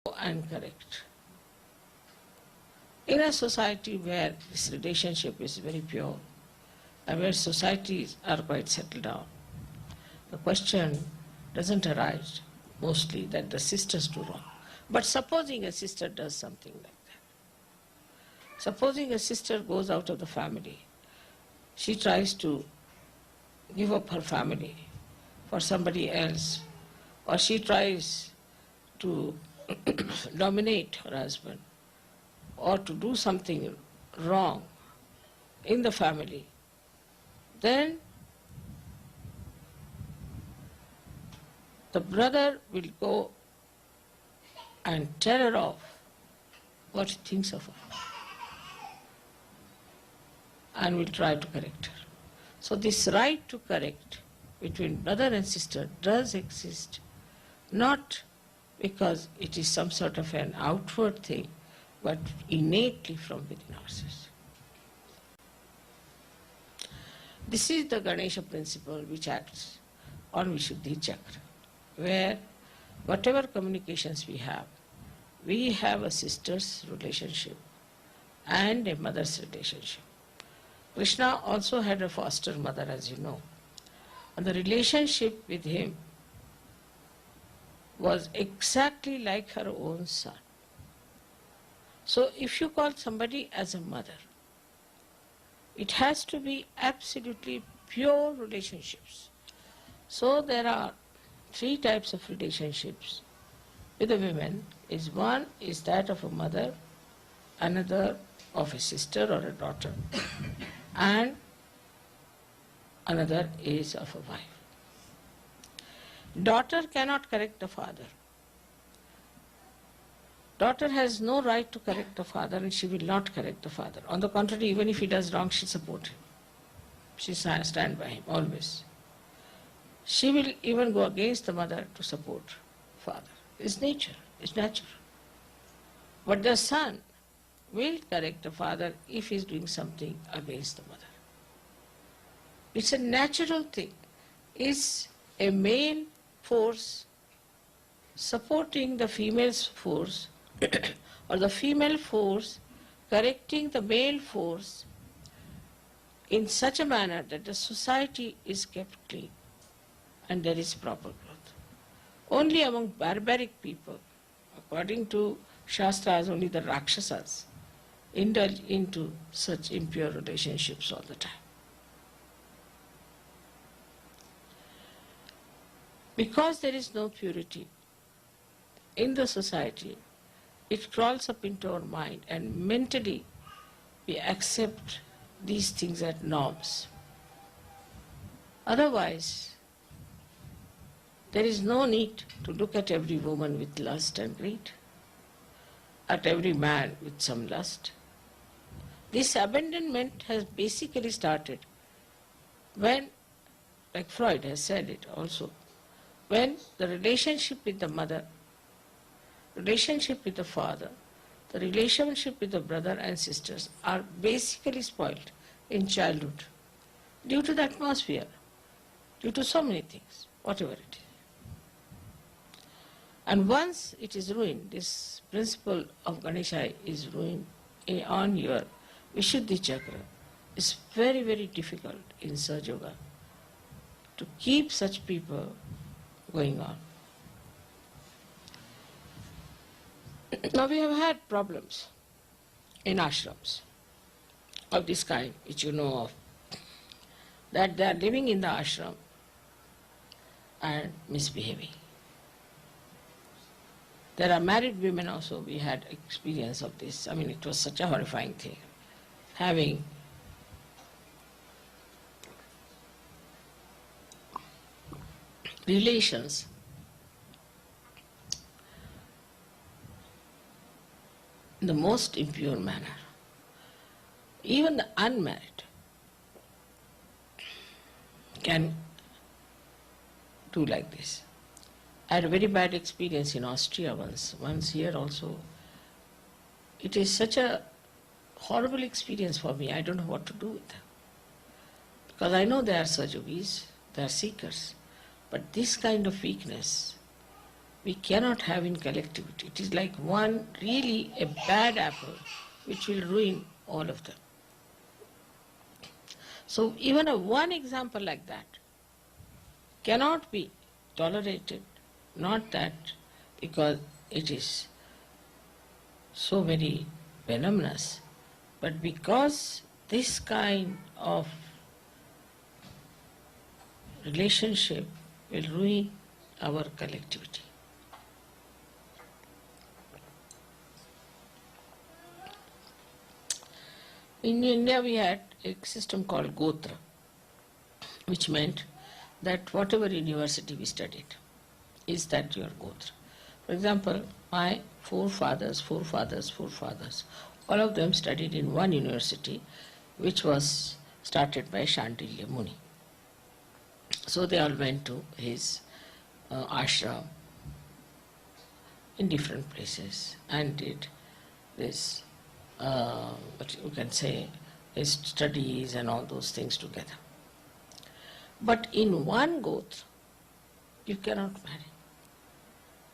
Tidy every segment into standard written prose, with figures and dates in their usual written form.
and correct. In a society where this relationship is very pure and where societies are quite settled down, the question doesn't arise mostly that the sisters do wrong. But supposing a sister does something like that, supposing a sister goes out of the family, she tries to give up her family for somebody else, or she tries to dominate her husband, or to do something wrong in the family, then the brother will go and tell her off what he thinks of her and will try to correct her. So this right to correct between brother and sister does exist, not because it is some sort of an outward thing, but innately from within ourselves. This is the Ganesha principle which acts on Vishuddhi Chakra, where whatever communications we have a sister's relationship and a mother's relationship. Krishna also had a foster mother, as you know, and the relationship with him was exactly like her own son. So if you call somebody as a mother, it has to be absolutely pure relationships. So there are three types of relationships with the women. One is that of a mother, another of a sister or a daughter, and another is of a wife. Daughter cannot correct the father. Daughter has no right to correct the father, and she will not correct the father. On the contrary, even if he does wrong, she supports him. She stand by him always. She will even go against the mother to support father. It's nature, it's natural. But the son will correct the father if he is doing something against the mother. It's a natural thing. It's a male force supporting the female's force or the female force correcting the male force in such a manner that the society is kept clean and there is proper growth. Only among barbaric people, according to Shastras, only the Rakshasas indulge into such impure relationships all the time. Because there is no purity in the society, it crawls up into our mind, and mentally we accept these things as norms. Otherwise, there is no need to look at every woman with lust and greed, at every man with some lust. This abandonment has basically started when, like Freud has said it also, when the relationship with the mother, relationship with the father, the relationship with the brother and sisters are basically spoiled in childhood due to the atmosphere, due to so many things, whatever it is. And once it is ruined, this principle of Ganesha is ruined on your Vishuddhi Chakra, it's very, very difficult in Sahaja Yoga to keep such people going on. Now we have had problems in ashrams of this kind, which you know of, that they are living in the ashram and misbehaving. There are married women also, we had experience of this. I mean, it was such a horrifying thing, having relations in the most impure manner. Even the unmarried can do like this. I had a very bad experience in Austria once here also. It is such a horrible experience for me. I don't know what to do with them. Because I know they are Sajogis, they are seekers. But this kind of weakness we cannot have in collectivity. It is like one really a bad apple which will ruin all of them. So even a one example like that cannot be tolerated, not that because it is so very venomous, but because this kind of relationship will ruin our collectivity. In India we had a system called Gotra, which meant that whatever university we studied is that your Gotra. For example, my forefathers, all of them studied in one university which was started by Shandilya Muni. So they all went to his ashram in different places and did this, what you can say, his studies and all those things together. But in one Gotra, you cannot marry.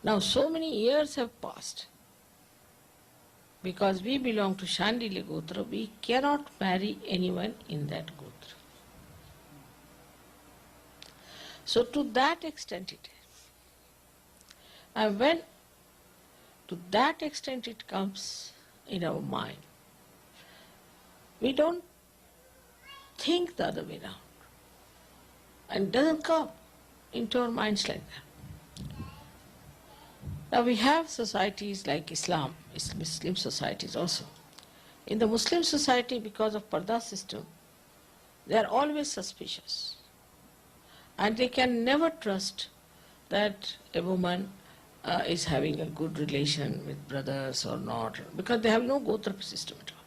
Now so many years have passed. Because we belong to Shandilya Gotra, we cannot marry anyone in that Gotra. So to that extent it is. And when to that extent it comes in our mind, we don't think the other way around. And it doesn't come into our minds like that. Now we have societies like Islam, Muslim societies also. In the Muslim society, because of Parda system, they are always suspicious. And they can never trust that a woman is having a good relation with brothers or not, because they have no Gotra system at all.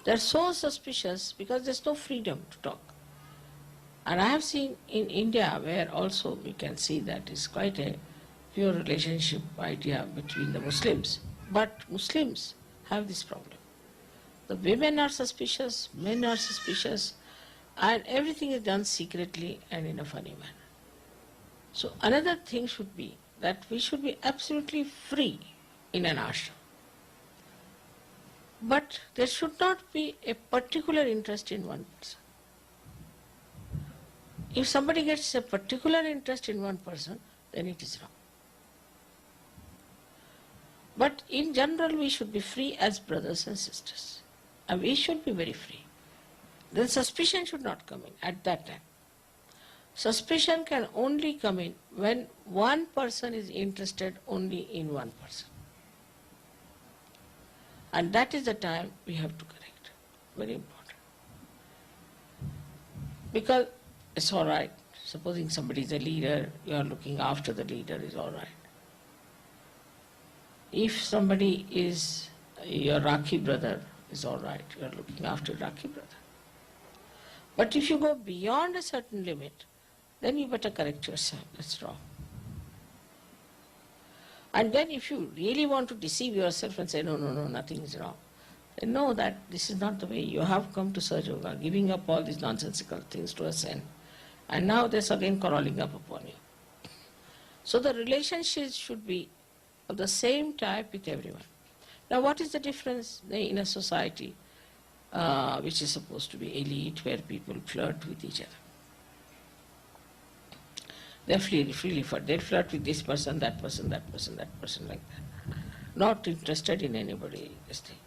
They are so suspicious because there is no freedom to talk. And I have seen in India, where also we can see that is quite a pure relationship idea between the Muslims. But Muslims have this problem. The women are suspicious, men are suspicious, and everything is done secretly and in a funny manner. So another thing should be that we should be absolutely free in an ashram. But there should not be a particular interest in one person. If somebody gets a particular interest in one person, then it is wrong. But in general, we should be free as brothers and sisters. And we should be very free. Then suspicion should not come in at that time. Suspicion can only come in when one person is interested only in one person. And that is the time we have to correct. Very important. Because it's all right. Supposing somebody is a leader, you are looking after the leader, is all right. If somebody is your Rakhi brother, is all right. You are looking after Rakhi brother. But if you go beyond a certain limit, then you better correct yourself. That's wrong. And then if you really want to deceive yourself and say, no, nothing is wrong, then know that this is not the way. You have come to Sahaja Yoga, giving up all these nonsensical things to ascend. And now there's again crawling up upon you. So the relationship should be of the same type with everyone. Now what is the difference in a society which is supposed to be elite, where people flirt with each other? They freely flirt. They flirt with this person, that person, that person, that person, like that. Not interested in anybody, this thing.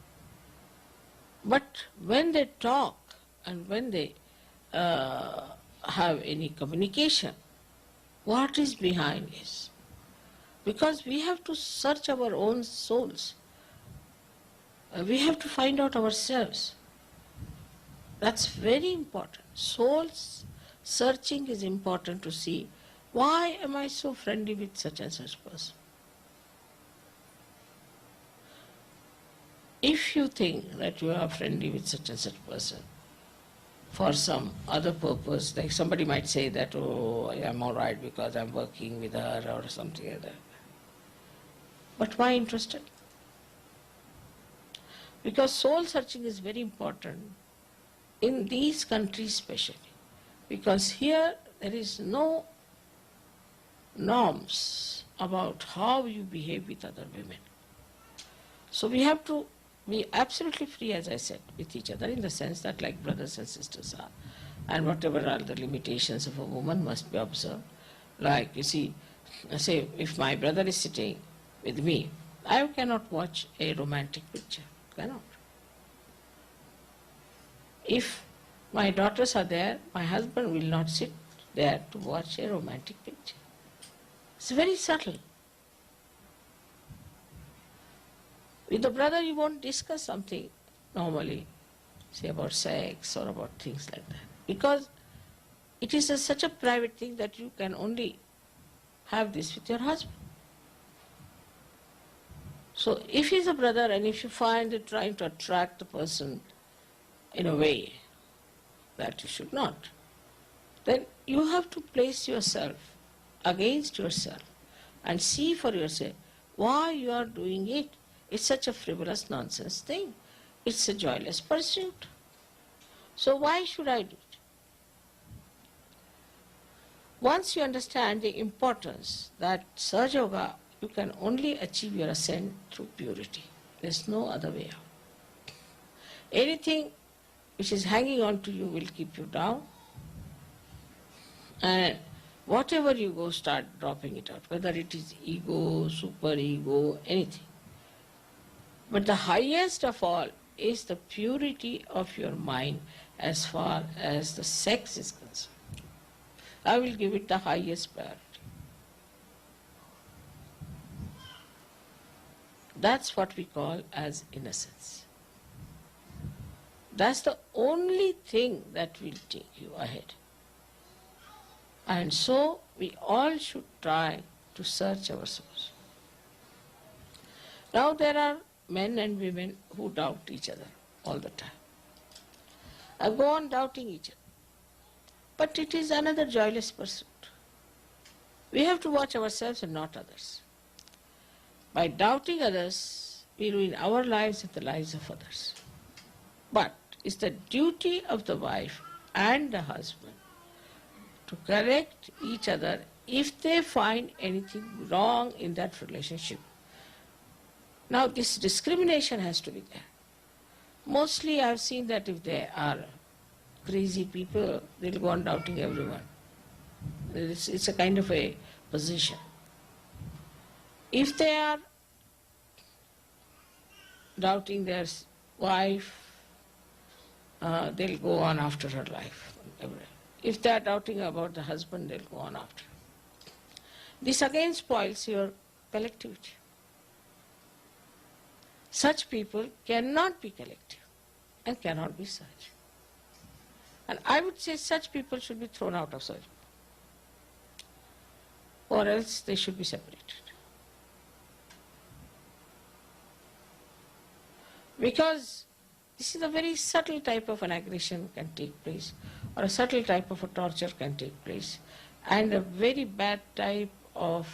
But when they talk and when they have any communication, what is behind is, because we have to search our own souls. We have to find out ourselves. That's very important. Soul searching is important to see, why am I so friendly with such and such person? If you think that you are friendly with such and such person for some other purpose, like somebody might say that, oh, I am all right because I am working with her or something like that. But why interested? Because soul searching is very important in these countries especially. Because here there is no norms about how you behave with other women. So we have to be absolutely free, as I said, with each other in the sense that like brothers and sisters are. And whatever are the limitations of a woman must be observed. Like, you see, say if my brother is sitting with me, I cannot watch a romantic picture. Cannot. If my daughters are there, my husband will not sit there to watch a romantic picture. It's very subtle. With the brother you won't discuss something normally, say about sex or about things like that. Because it is such a private thing that you can only have this with your husband. So if he's a brother and if you find it trying to attract the person in a way that you should not, then you have to place yourself against yourself and see for yourself why you are doing it. It's such a frivolous nonsense thing. It's a joyless pursuit. So why should I do it? Once you understand the importance that Sahaja Yoga, you can only achieve your ascent through purity. There's no other way out. Anything which is hanging on to you will keep you down. And whatever you go, start dropping it out, whether it is ego, superego, anything. But the highest of all is the purity of your mind as far as the sex is concerned. I will give it the highest priority. That's what we call as innocence. That's the only thing that will take you ahead. And so we all should try to search our souls. Now there are men and women who doubt each other all the time. I go on doubting each other. But it is another joyless pursuit. We have to watch ourselves and not others. By doubting others, we ruin our lives and the lives of others. But it's the duty of the wife and the husband to correct each other if they find anything wrong in that relationship. Now this discrimination has to be there. Mostly I've seen that if they are crazy people, they'll go on doubting everyone. It's a kind of a position. If they are doubting their wife, they'll go on after her life. If they are doubting about the husband, they'll go on after. This again spoils your collectivity. Such people cannot be collective and cannot be such. And I would say such people should be thrown out of Sahaja, or else they should be separated. Because this is a very subtle type of an aggression can take place, or a subtle type of a torture can take place, and a very bad type of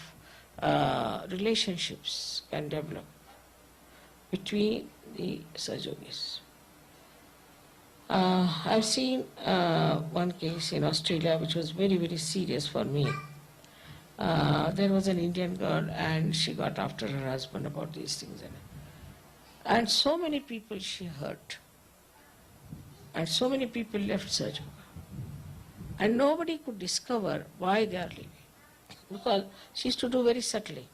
relationships can develop between the Sahajogis. I've seen one case in Australia which was very, very serious for me. There was an Indian girl and she got after her husband about these things. And so many people she hurt. And so many people left Sahaja Yoga. And nobody could discover why they are leaving. Because she used to do very subtly.